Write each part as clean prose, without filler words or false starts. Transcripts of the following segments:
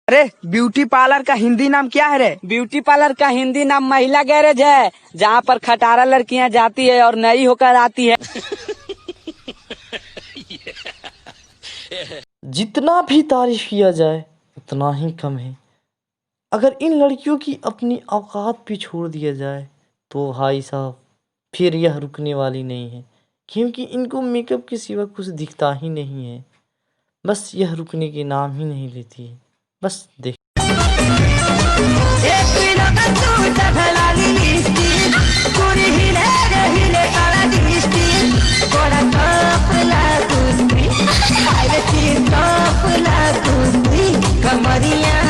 अरे beauty parlour का हिंदी नाम क्या है रे? ब्यूटी पार्लर का हिंदी नाम महिला गैरेज है, जहाँ पर खटारा लड़कियाँ जाती है और नई होकर आती है। जितना भी तारीफ किया जाए उतना ही कम है। अगर इन लड़कियों की अपनी औकात पे छोड़ दिया जाए तो भाई साहब फिर यह रुकने वाली नहीं है, क्योंकि इनको मेकअप के सिवा कुछ दिखता ही नहीं है। बस यह रुकने के नाम ही नहीं लेती है। बस देख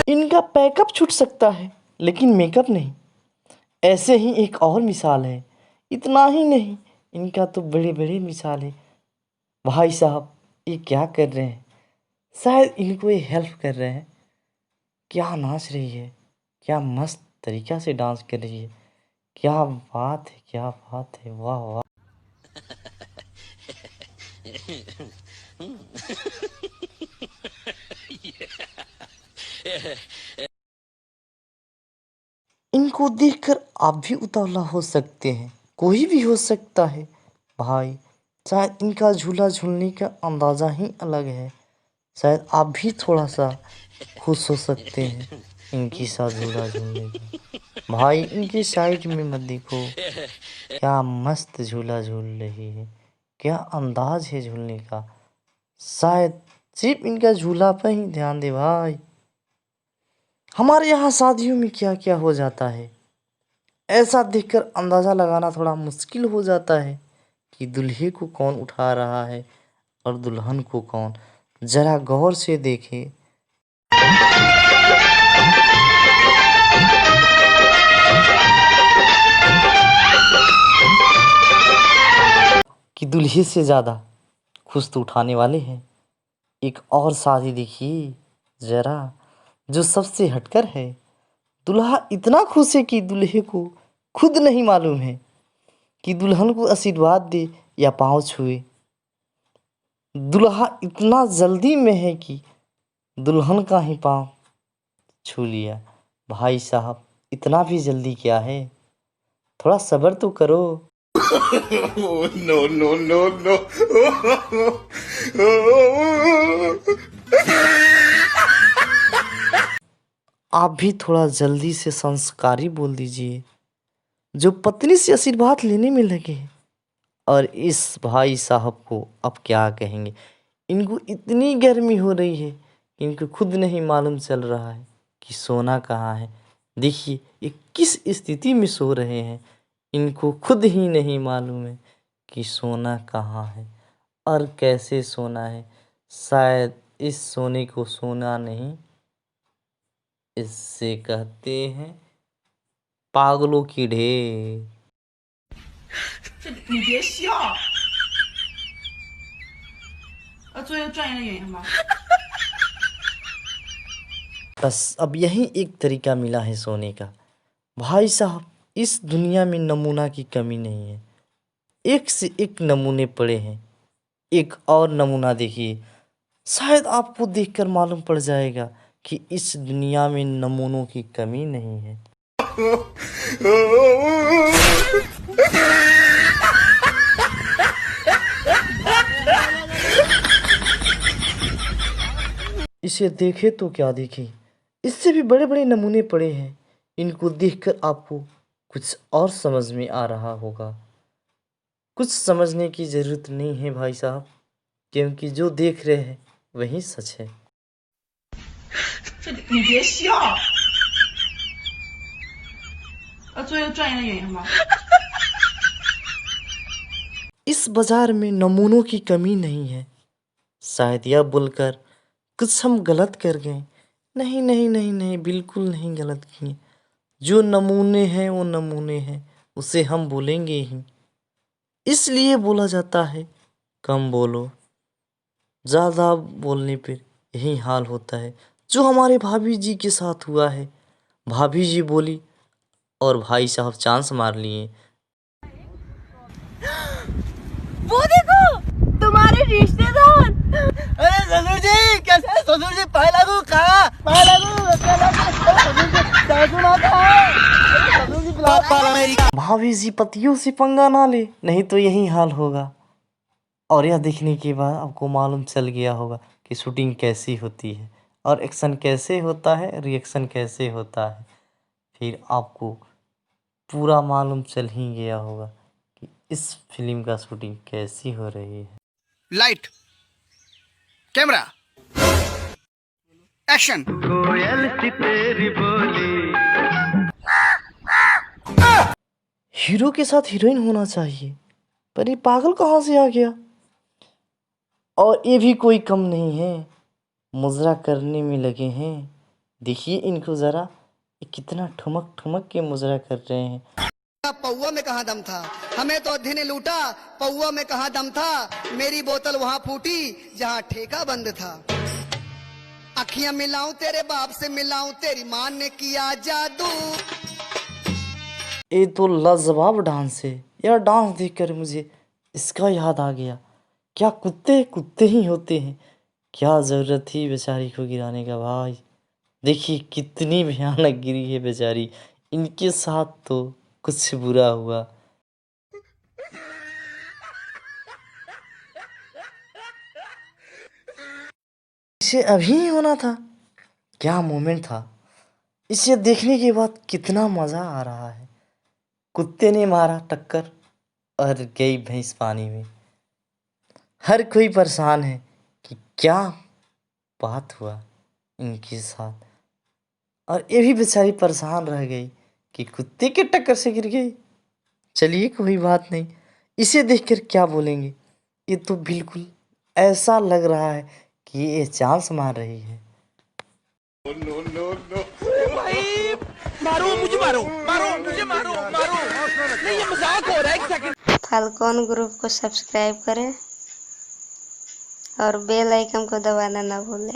इनका पैकअप छूट सकता है लेकिन मेकअप नहीं। ऐसे ही एक और मिसाल है। इतना ही नहीं, इनका तो बड़े बड़े मिसाल है। भाई साहब ये क्या कर रहे हैं? शायद इनको ये हेल्प कर रहे हैं। क्या नाच रही है, क्या मस्त तरीक़ा से डांस कर रही है। क्या बात है, क्या बात है, वाह वाह। इनको देखकर आप भी उतावला हो सकते हैं, कोई भी हो सकता है भाई। शायद इनका झूला झूलने का अंदाज़ा ही अलग है। शायद आप भी थोड़ा सा खुश हो सकते हैं इनके साथ झूला झूलने का। भाई इनकी साइड में मत देखो, क्या मस्त झूला झूल रही है, क्या अंदाज है झूलने का। शायद सिर्फ इनका झूला पर ही ध्यान दे भाई। हमारे यहाँ शादियों में क्या क्या हो जाता है, ऐसा देखकर अंदाज़ा लगाना थोड़ा मुश्किल हो जाता है कि दूल्हे को कौन उठा रहा है और दुल्हन को कौन। ज़रा गौर से देखें। कि दूल्हे से ज़्यादा खुश तो उठाने वाले हैं। एक और शादी देखिए ज़रा, जो सबसे हटकर है। दूल्हा इतना खुश है कि दूल्हे को खुद नहीं मालूम है कि दुल्हन को आशीर्वाद दे या पाँव छुए। दूल्हा इतना जल्दी में है कि दुल्हन का ही पाँव छू लिया। भाई साहब इतना भी जल्दी क्या है, थोड़ा सब्र तो करो। no, no, no, no. आप भी थोड़ा जल्दी से संस्कारी बोल दीजिए, जो पत्नी से आशीर्वाद लेने में लगे। और इस भाई साहब को अब क्या कहेंगे। इनको इतनी गर्मी हो रही है कि इनको खुद नहीं मालूम चल रहा है कि सोना कहाँ है। देखिए ये किस स्थिति में सो रहे हैं, इनको खुद ही नहीं मालूम है कि सोना कहाँ है और कैसे सोना है। शायद इस सोने को सोना नहीं, इससे कहते हैं पागलों की ढेर। 你别笑，做一个专业的演员吧。 बस अब यही एक तरीका मिला है सोने का। भाई साहब इस दुनिया में नमूना की कमी नहीं है, एक से एक नमूने पड़े हैं। एक और नमूना देखिए, शायद आपको देखकर मालूम पड़ जाएगा कि इस दुनिया में नमूनों की कमी नहीं है। इसे देखे तो क्या देखे, इससे भी बड़े बड़े नमूने पड़े हैं। इनको देखकर आपको कुछ और समझ में आ रहा होगा। कुछ समझने की ज़रूरत नहीं है भाई साहब, क्योंकि जो देख रहे हैं वही सच है। 你别笑，做一个专业的演员吧。 इस बाजार में नमूनों की कमी नहीं है। शायद यह बोलकर कुछ हम गलत कर गए। नहीं नहीं नहीं नहीं, बिल्कुल नहीं गलत किए। जो नमूने हैं वो नमूने हैं, उसे हम बोलेंगे ही। इसलिए बोला जाता है कम बोलो, ज़्यादा बोलने पर यही हाल होता है, जो हमारे भाभी जी के साथ हुआ है। भाभी जी बोली और भाई साहब चांस मार लिए। वो देखो तुम्हारे रिश्तेदार। अरे ससुर जी कैसे? ससुर जी पाए लागू कहाँ? पाए लागू भाभी जी पतियों से पंगा ना ले, नहीं तो यही हाल होगा। और यह देखने के बाद आपको मालूम चल गया होगा कि शूटिंग कैसी होती है और एक्शन कैसे होता है, रिएक्शन कैसे होता है। फिर आपको पूरा मालूम चल ही गया होगा कि इस फिल्म का शूटिंग कैसी हो रही है। Light, camera, action. हीरो के साथ हीरोइन होना चाहिए, पर ये पागल कहाँ से आ गया। और ये भी कोई कम नहीं है, मुजरा करने में लगे हैं। देखिए इनको ज़रा, ये कितना ठुमक ठुमक के मुजरा कर रहे हैं। पौआ में कहाँ दम था, हमें तो अधी ने लूटा। पौआ में कहाँ दम था, मेरी बोतल वहाँ फूटी जहाँ ठेका बंद था। अखियां मिलाऊं तेरे बाप से मिलाऊं, तेरी माँ ने किया जादू। ये तो लाजवाब डांस है। यह डांस देखकर मुझे इसका याद आ गया, क्या कुत्ते कुत्ते ही होते हैं। क्या ज़रूरत थी बेचारी को गिराने का भाई। देखिए कितनी भयानक गिरी है बेचारी, इनके साथ तो कुछ बुरा हुआ। इसे अभी ही होना था, क्या मोमेंट था। इसे देखने के बाद कितना मज़ा आ रहा है। कुत्ते ने मारा टक्कर और गई भैंस पानी में। हर कोई परेशान है कि क्या बात हुआ इनके साथ, और ये भी बेचारी परेशान रह गई कि कुत्ते के टक्कर से गिर गई। चलिए कोई बात नहीं, इसे देखकर क्या बोलेंगे। ये तो बिल्कुल ऐसा लग रहा है कि ये चांस मार रही है। फाल्कन ग्रुप को सब्सक्राइब करें और बेल आइकन को दबाना ना भूलें।